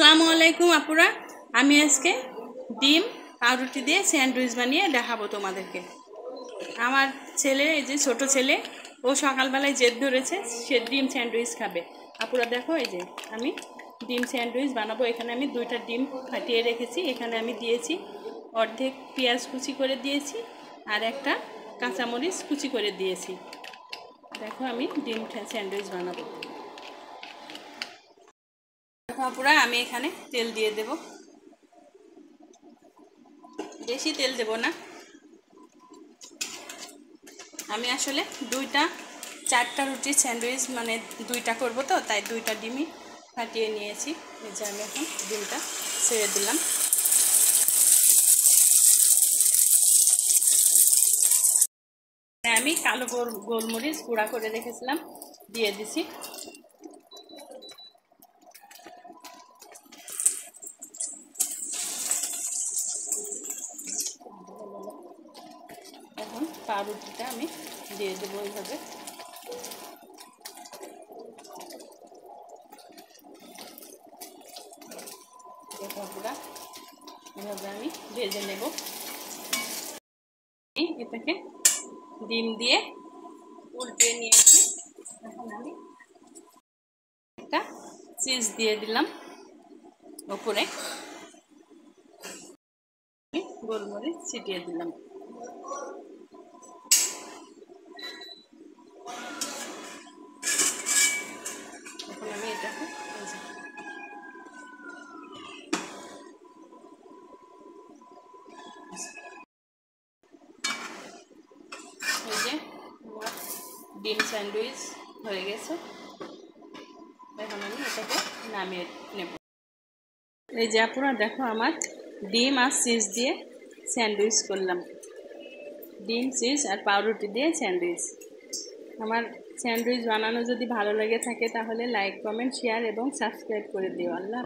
আসসালামু আলাইকুম আপুরা, আমি আজকে ডিম পাউরুটি দিয়ে স্যান্ডউইচ বানিয়ে দেখাবো তোমাদেরকে। আমার ছেলে, এই যে ছোট ছেলে, ও সকালবেলায় জেদ ধরেছে সে ডিম স্যান্ডউইচ খাবে। আপুরা দেখো, এই যে আমি ডিম স্যান্ডউইচ বানাবো। এখানে আমি 2টা ডিম ফাটিয়ে রেখেছি। এখানে আমি দিয়েছি অর্ধেক পেঁয়াজ কুচি করে দিয়েছি, আর একটা কাঁচামরিচ কুচি করে দিয়েছি। দেখো আমি ডিম স্যান্ডউইচ বানাবো। দেখো আপুরা, আমি এখানে তেল দিয়ে দেব, বেশি তেল দেব না। আমি আসলে 4টা রুটি স্যান্ডউইচ মানে 2টা করবো, তো তাই 2টা ডিমই ফাটিয়ে নিয়েছি। এই যে আমি এখন ডিমটা ছেড়ে দিলাম। আমি কালো গোলমরিচ গুঁড়া করে রেখেছিলাম, দিয়ে দিছি। এখন পাউরুটিটা আমি দিয়ে দেবো এইভাবে। পুরা এভাবে আমি ভেজে নেব। এটাকে ডিম দিয়ে উল্টিয়ে নিয়েছি। এখন আমি একটা চিজ দিয়ে দিলাম উপরে, গোলমরিচ ছিটিয়ে দিলাম। এখন আমি এটাকে এই যে আমার ডিম স্যান্ডউইচ হয়ে গেছে। এখন আমি এটাকে নামিয়ে নেব। এই যে আপনারা দেখো, আমার ডিম আর চিজ দিয়ে স্যান্ডউইচ করলাম। ডিম, চিজ আর পাউরুটি দিয়ে স্যান্ডউইচ। আমার স্যান্ডউইচ বানানো যদি ভালো লেগে থাকে তাহলে লাইক, কমেন্ট, শেয়ার এবং সাবস্ক্রাইব করে দিও। আল্লাহ।